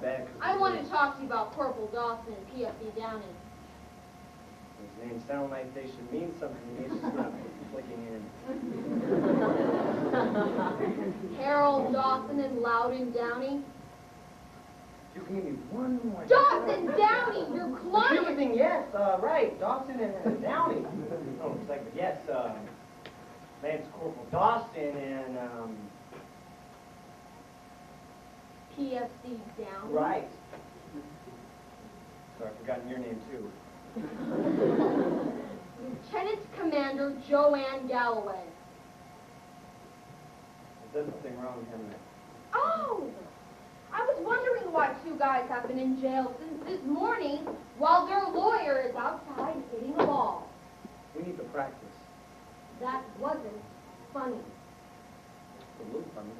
I want to talk to you about Corporal Dawson and PFD Downing. Those names sound like they should mean something to me. It's just not clicking in. Harold Dawson and Loudon Downey. You can give me one more. Dawson Downey, your client! Everything, yes, right. Dawson and Downey. Oh, it's like, yes, Lance Corporal Dawson and, PFD Downey. Right. Sorry, I've forgotten your name, too. Lieutenant Commander Joanne Galloway. There's something wrong, Henry. Oh! I was wondering why two guys have been in jail since this morning while their lawyer is outside hitting a ball. We need to practice. That wasn't funny. It looked funny.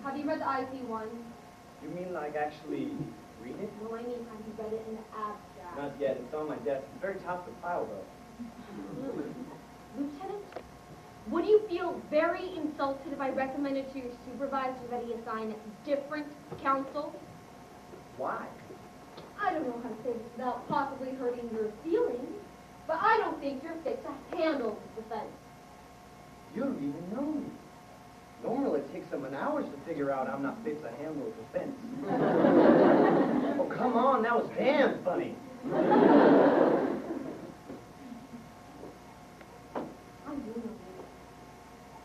Have you read the IC1? You mean like actually read it? Well, I mean, have you read it in the abstract? Not yet. It's on my desk. It's very top of the pile, though. Lieutenant, would you feel very insulted if I recommended to your supervisor that he assign different counsel? Why? I don't know how to say this without possibly hurting your feelings, but I don't think you're fit to handle this defense. You don't even know me. Normally it takes them an hour to figure out I'm not fit to handle a defense. Oh, come on. That was damn funny.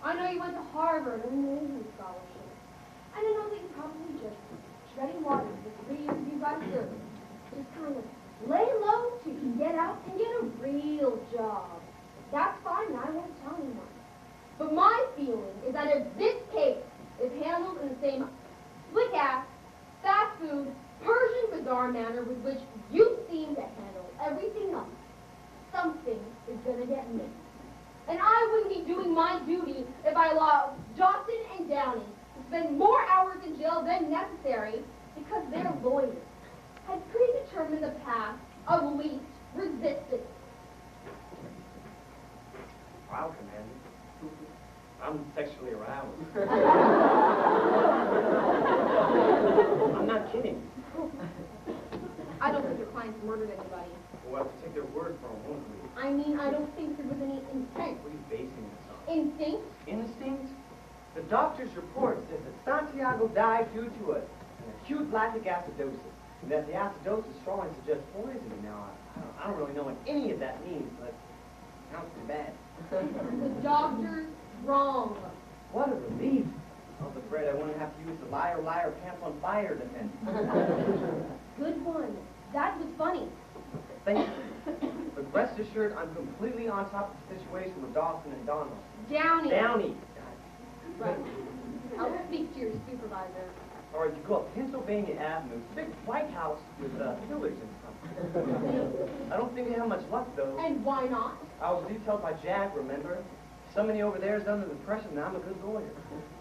I know you went to Harvard and an Asian scholarship. And I know that you probably just treading water the 3 years you got service. Just kind of lay low till you can get out and get a real job. That's fine, and I won't tell anyone. But my feeling is that if this case is handled in the same slick-ass, fast food, Persian bazaar manner with which you seem to handle everything else, something is going to get missed. And I wouldn't be doing my duty if I allowed Dawson and Downey to spend more hours in jail than necessary because their lawyers had predetermined the path of least resistance. Wow, Commander. I'm sexually aroused. I'm not kidding. I don't think your clients murdered anybody. We'll have to take their word for them, won't we? I mean, I don't think there was any intent. What are you basing this on? Instinct? Instinct? The doctor's report says that Santiago died due to an acute lactic acidosis, and that the acidosis strongly suggests poisoning. Now, I don't really know what any of that means, but it sounds pretty bad. The doctor's wrong. What a relief. I was afraid I wouldn't have to use the liar, liar, pants on fire defense. Good one. That was funny. Thank you. But rest assured, I'm completely on top of the situation with Dawson and Donald. Downey. Downey. Right. I'll speak to your supervisor. All right, you go up Pennsylvania Avenue. It's a big White House with pillars and stuff. I don't think they have much luck, though. And why not? I was detailed by Jack, remember? Somebody over there is under the impression that I'm a good lawyer.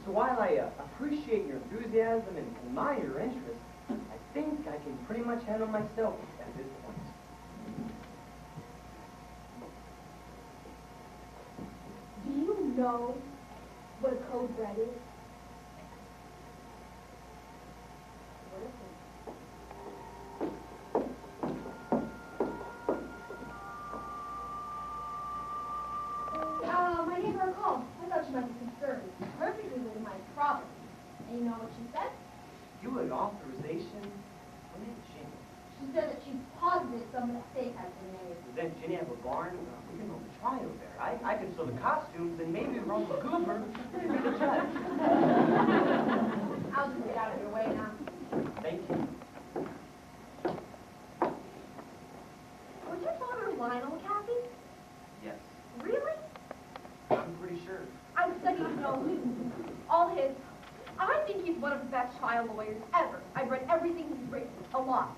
So while I appreciate your enthusiasm and admire your interest, I think I can pretty much handle myself at this point. Do you know what a code red is? What is it? My neighbor called. I thought she might be concerned. Perfectly within my province. And you know what she said? You had authorization? What did Ginny? She said that she's positive some mistake has been made. Does then Ginny have a barn? We can hold a trial there. I can sew the costumes and maybe Rose Goober can be the judge. I'll just get out of your way now. Thank you. Was your father Lionel, Kathy? Yes. Really? I'm pretty sure. I've studied, all his. I think he's one of the best child lawyers ever. I've read everything he's written, a lot.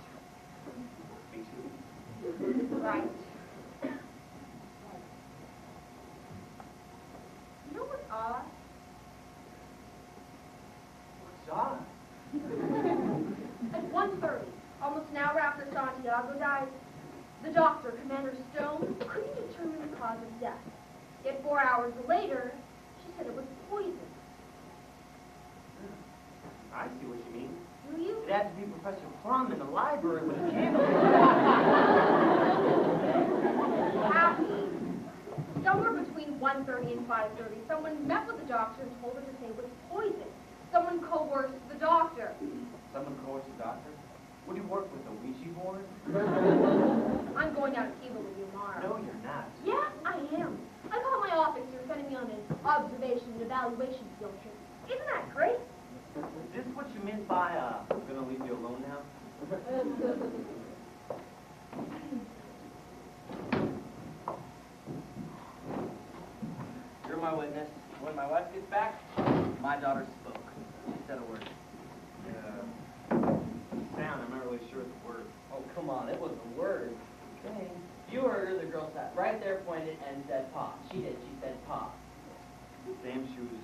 Me too. Right. You know what's odd? What's odd? At 1:30, almost an hour after Santiago died, the doctor, Commander Stone, couldn't determine the cause of death. Yet 4 hours later, she said it was poison. I see what It'd have to be Professor Plum in the library with a candle. Happy. Somewhere between 1:30 and 5:30, someone met with the doctor and told her to say it was poison. Someone coerced the doctor. Someone coerced the doctor? What do you work with, a Ouija board? I'm going out to Cuba with you tomorrow. No, you're not. Yeah, I am. I called my office. You're sending me on an observation and evaluation field trip. Isn't that great? Is this what you meant by, I'm gonna leave you alone now? You're my witness. When my wife gets back, my daughter spoke. She said a word. Sound, I'm not really sure the word. Oh, come on, it was a word. Okay. You heard her, the girl sat right there, pointed, and said, "Pa." She did, she said, "Pa." Sam, she was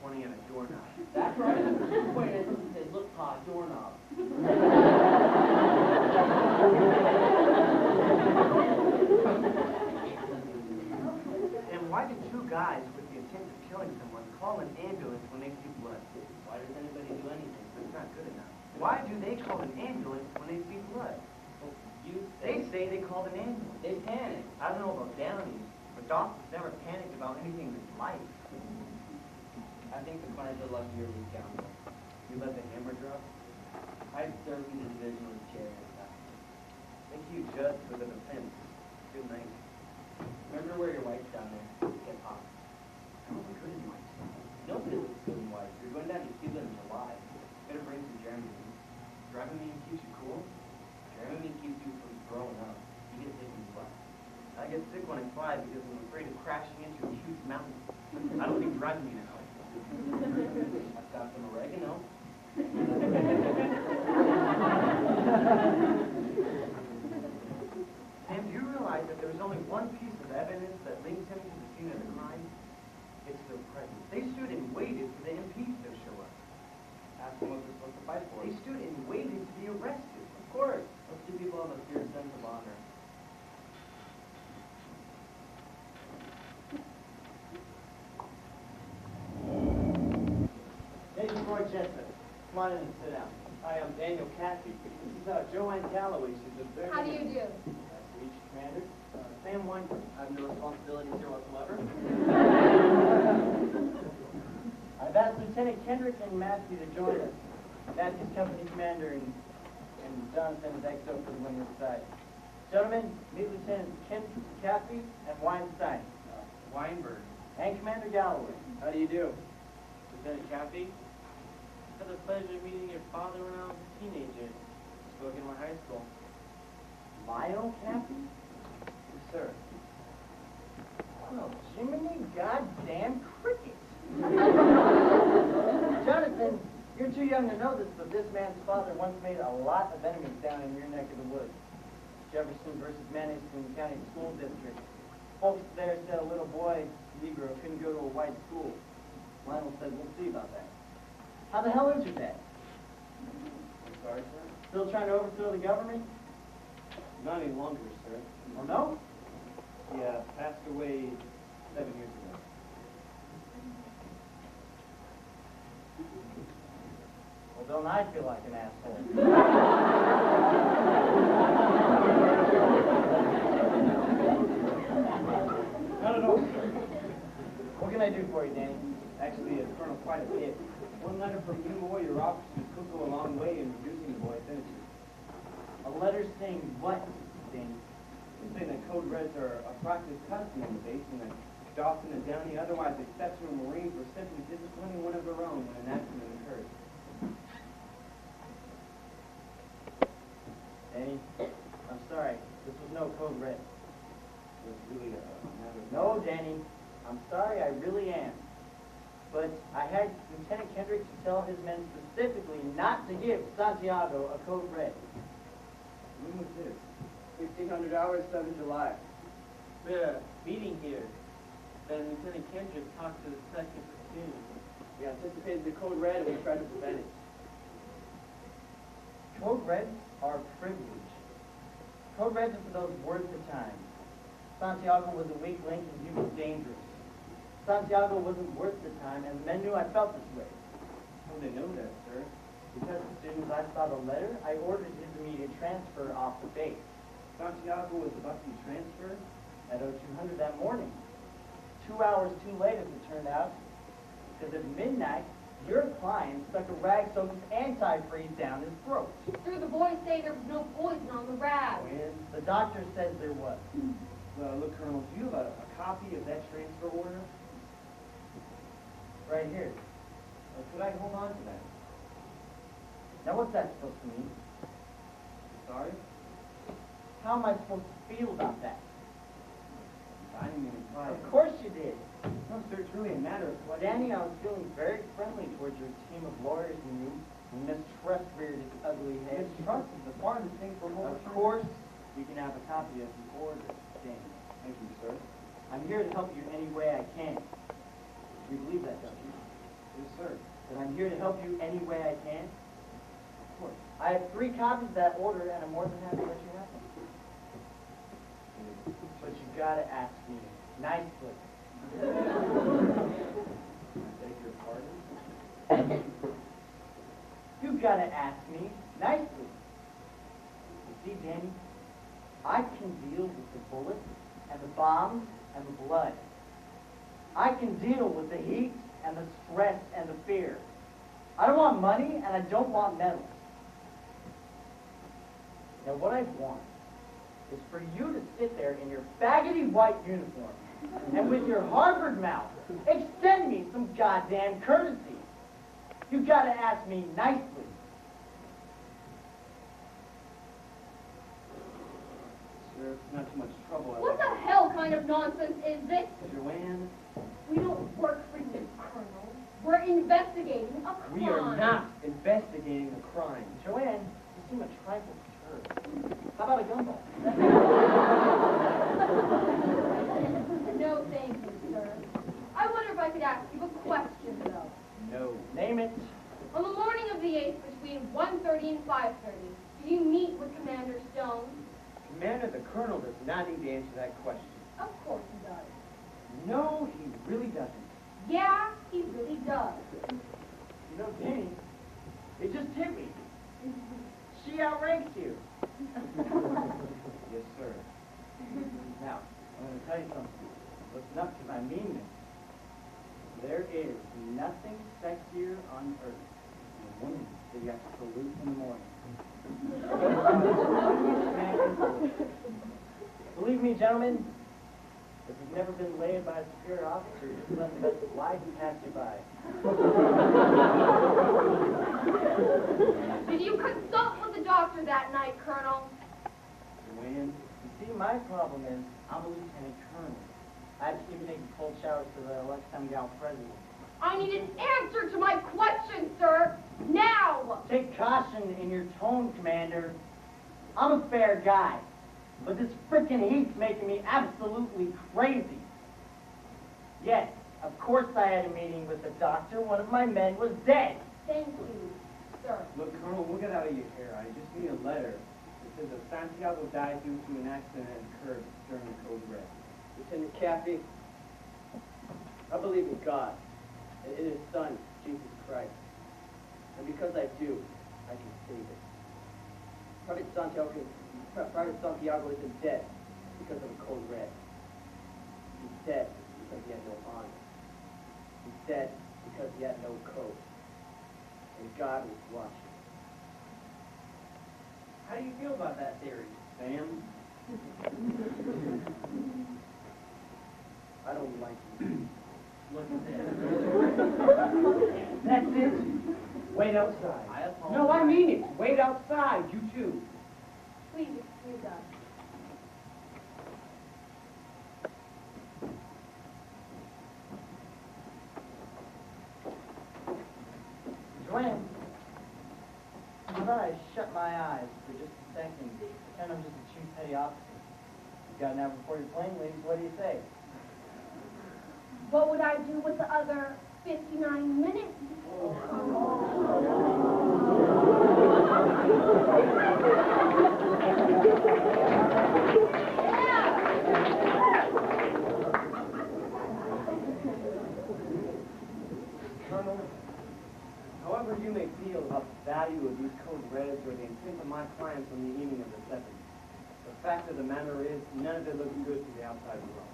pointing at a doorknob. That's right. She pointed and said, "Look, Pa, doorknob." And why did two guys with the intent of killing someone call an ambulance when they see blood? Why does anybody do anything? That's not good enough. Why do they call an ambulance when they see blood? Well, They say they called an ambulance. They panic. I don't know about Downey, but doctors never panicked about anything in his life. I think the client's a luckier we scoundrel. You let the hammer drop? I served in the division with the chair and stuff. Thank you, Judge, for the defense. Good night. Remember where your wife's down there? Get Pa. I don't look good in white. Nobody looks good in white. You're going down to Cuba in July. Better bring some Dramamine. Dramamine keeps you cool. Dramamine keeps you from growing up. You get sick when you fly. I get sick when I fly because I'm afraid of crashing into a huge mountain. I don't think Dramamine is helpful. I've got some oregano. Sam, do you realize that there was only one piece of evidence that linked him to the scene of the crime? It's their presence. They stood and waited for the MPs to show up. Ask them what they're supposed to fight for. They stood and waited to be arrested. Of course. Those two people have a fierce sense of honor. Hey, Roy Jessup. Come on in and sit down. Hi, I'm Daniel Cathy. This is Joanne Calloway. She's a very... How do you do? Nice to meet you, Commander. Sam Weinberg. I have no responsibilities here whatsoever. I've asked Lieutenant Kendrick and Matthew to join us. Matthew's company commander and Jonathan is XO for the winner's side. Gentlemen, meet Lieutenant Cathy and Weinstein. Weinberg. And Commander Galloway. How do you do? Lieutenant Cappy. I had the pleasure of meeting your father when I was a teenager. Spoke in my high school. Lyle Cathy? Yes, sir. Oh, Jiminy goddamn cricket. Jonathan, you're too young to know this, but this man's father once made a lot of enemies down in your neck of the woods. Jefferson versus Manistee County School District. Folks there said a little boy, Negro, couldn't go to a white school. Lionel said, we'll see about that. How the hell is your dad? I'm sorry, sir. Still trying to overthrow the government? Not any longer, sir. Oh, no? He passed away 7 years ago. Well, don't I feel like an asshole? Not at all, sir. What can I do for you, Danny? Actually, Colonel, quite a bit. One letter from you or your officers could go a long way in reducing the boy's innocence. A letter saying what, Danny? Saying that code reds are a practice custom on the base and that Dawson and Downey, otherwise exceptional Marines, were simply disciplining one of their own when an accident occurred. Danny, I'm sorry. This was no code red. It was really a matter of... No, Danny. I'm sorry, I really am. But I had Lieutenant Kendrick to tell his men specifically not to give Santiago a code red. When was this? 1600 hours, 7 July. We had a meeting here. Then Lieutenant Kendrick talked to the second platoon. We anticipated the code red and we tried to prevent it. Code reds are privilege. Code reds are for those worth the time. Santiago was a weak link and he was dangerous. Santiago wasn't worth the time, and the men knew I felt this way. How do they know that, sir? Because as soon as I I saw the letter, I ordered his immediate transfer off the base. Santiago was about to be transferred? At 0200 that morning. 2 hours too late, as it turned out. Because at midnight, your client stuck a rag-soaked antifreeze down his throat. Sir, the boys say there was no poison on the rag. When the doctor says there was. Well, look, Colonel, do you have a copy of that transfer order? Right here. Could I hold on to that? Now, what's that supposed to mean? Sorry? How am I supposed to feel about that? I didn't even try it. Of course you did. No, sir, it's really a matter of Well, Danny, I was feeling very friendly towards your team of lawyers and you. And mistrust reared its ugly head. Mistrust is the farthest thing from Of course, you can have a copy of the order, Danny. Thank you, sir. I'm here to help you any way I can. You believe that, don't you? Yes, sir. That I'm here to help you any way I can? Of course. I have 3 copies of that order, and I'm more than happy to let you have them. But you gotta ask me nicely. I beg your pardon? You gotta ask me nicely. You see, Danny, I can deal with the bullets and the bombs and the blood. I can deal with the heat and the stress and the fear. I don't want money and I don't want medals. Now what I want is for you to sit there in your baggedy white uniform and with your Harvard mouth extend me some goddamn courtesy. You gotta ask me nicely. Sir, it's not too much trouble. What the hell kind of nonsense is this? Joanne? We don't work for you, Colonel. We're investigating a crime. We are not investigating a crime. Joanne, you seem a trifle perturbed. How about a gumball? No, thank you, sir. I wonder if I could ask you a question, though. No. Name it. On the morning of the 8th, between 1:30 and 5:30, did you meet with Commander Stone? Commander, the Colonel does not need to answer that question. Of course he does. No, he really doesn't. Yeah, he really does. You know, Danny, it just hit me. She outranks you. Yes, sir. Now, I'm going to tell you something. Listen up, because I mean this. There is nothing sexier on earth than a woman that you have to salute in the morning. Believe me, gentlemen, if you've never been laid by a superior officer, just let the best of life pass you by. Did you consult with the doctor that night, Colonel? Joanne, you see, my problem is I'm a lieutenant colonel. I have to keep taking cold showers for the lunchtime gal president. I need an answer to my question, sir. Now! Take caution in your tone, Commander. I'm a fair guy, but this frickin' heat's making me absolutely crazy. Yes, of course I had a meeting with the doctor. One of my men was dead. Thank you, sir. Look, Colonel, we'll get out of your hair. I just need a letter that says that Santiago died due to an accident that occurred during the Code Red. Lieutenant Caffey, I believe in God and in His Son, Jesus Christ. And because I do, I can save it. Private Santiago isn't dead because of a Code Red. He's dead because he had no honor. He's dead because he had no code. And God was watching. How do you feel about that theory, Sam? I don't like you. Look at this. That's it. Wait outside. I apologize. No, I mean it. Wait outside, you too. Please excuse us. Joanne, how about I shut my eyes for just a second, pretend I'm just a chief petty officer. You've got an hour before your plane leaves, what do you say? What would I do with the other 59 minutes? Colonel, however you may feel about the value value of these code reds or the intent of my clients on the evening of the 7th. The fact of the matter is, none of it looks good to the outside world.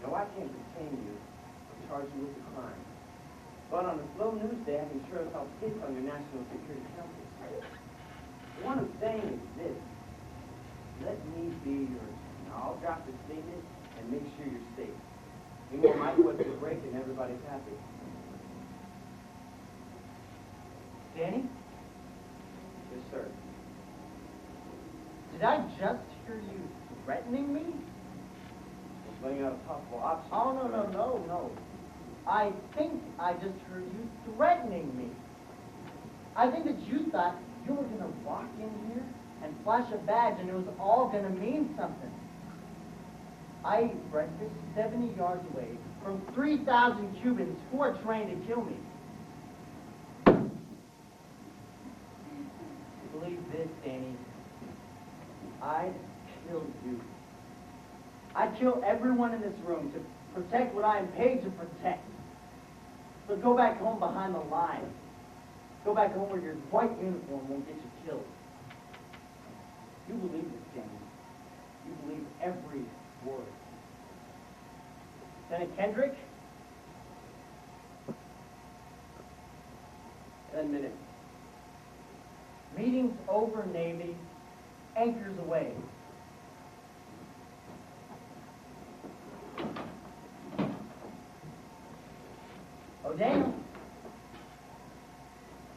No, I can't detain you or charge you with the crime. But on a slow news day, I can sure as hell pick on your national security council. What I'm saying is this. Let me be your attorney. I'll drop the statement and make sure you're safe. Meanwhile, my voice will break and everybody's happy. Danny? Yes, sir. Did I just hear you threatening me? Well, laying out a possible option. Oh, no. I think I just heard you threatening me. I think that you thought you were going to walk in here and flash a badge and it was all going to mean something. I eat breakfast 70 yards away from 3,000 Cubans who are trying to kill me. Believe this, Danny. I'd kill you. I'd kill everyone in this room to protect what I am paid to protect. So go back home behind the lines. Go back home where your white uniform won't get you killed. You believe this, Danny. You believe every word. Lieutenant Kendrick? 10 minutes. Meeting's over, Navy. Anchors away. O'Daniel?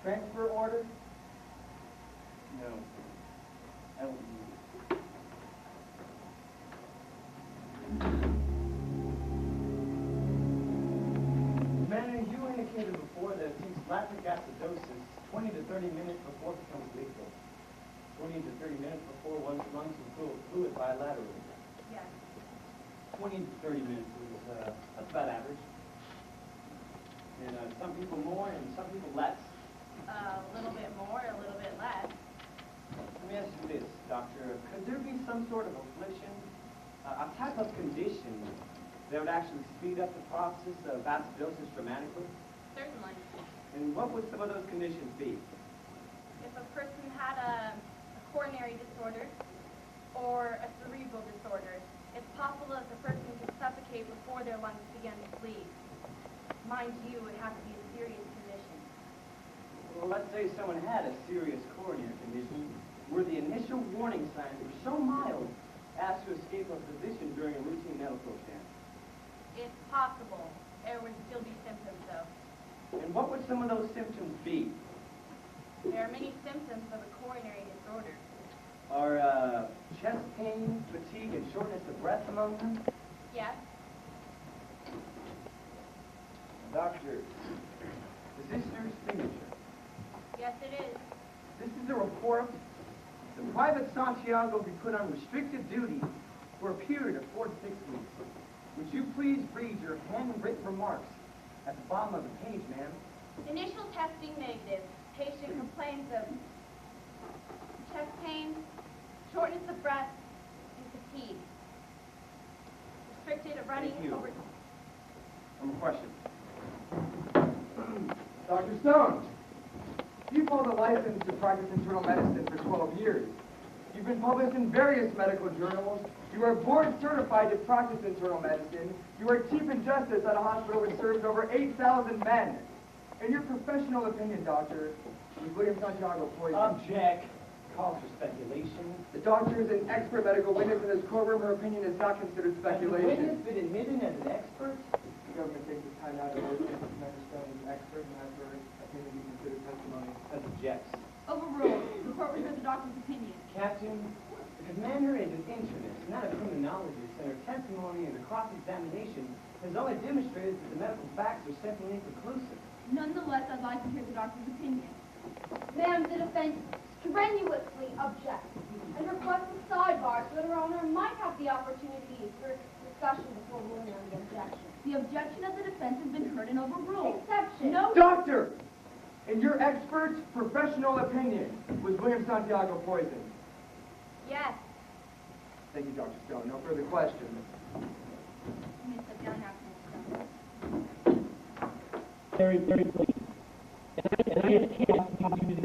Transfer order? No. I don't need it. Commander, you indicated before that it takes lactic acidosis 20 to 30 minutes before it becomes lethal. 20 to 30 minutes before one's lungs are full of fluid bilaterally. Yes. 20 to 30 minutes is, that's about average. And some people more and some people less. A little bit more, a little bit less. Let me ask you this, Doctor. Could there be some sort of affliction, a type of condition that would actually speed up the process of acidosis dramatically? Certainly. And what would some of those conditions be? If a person had a coronary disorder or a cerebral disorder, it's possible that the person could suffocate before their lungs begin to bleed. Mind you, it has to be a serious condition. Well, let's say someone had a serious coronary condition where the initial warning signs were so mild as to escape a physician during a routine medical exam. It's possible. There would still be symptoms, though. And what would some of those symptoms be? There are many symptoms of a coronary disorder. Are chest pain, fatigue, and shortness of breath among them? Yes. Doctor, is this your signature? Yes, it is. This is a report. The Private Santiago will be put on restricted duty for a period of 4 to 6 weeks. Would you please read your handwritten remarks at the bottom of the page, ma'am? Initial testing negative. Patient complains of chest pain, shortness of breath, and fatigue. Restricted of running Thank you. over... One more question. Dr. Stone, you've held a license to practice internal medicine for 12 years. You've been published in various medical journals. You are board certified to practice internal medicine. You are chief in justice at a hospital which serves over 8,000 men. In your professional opinion, doctor, was William Santiago poisoned? Object. Calls for speculation. The doctor is an expert medical witness in this courtroom. Her opinion is not considered Has the speculation. witness been admitted as an expert? The government takes its time out to look at Dr. Stone as an expert and has her opinion be considered testimony. That objects. Overruled. The court reserves the doctor's opinion. Captain, the commander is an internist, not a criminologist, and her testimony in the cross-examination has only demonstrated that the medical facts are simply inconclusive. Nonetheless, I'd like to hear the doctor's opinion. Ma'am, the defense strenuously objects and requests a sidebar so that her owner might have the opportunity for discussion before ruling on the objection. The objection of the defense has been heard and overruled. Exception. No. Doctor, in your expert's professional opinion, was William Santiago poisoned? Yes. Thank you, Dr. Stone. No further questions. You may sit down now, Mr. Stone. Very, very pleased. And I can't do the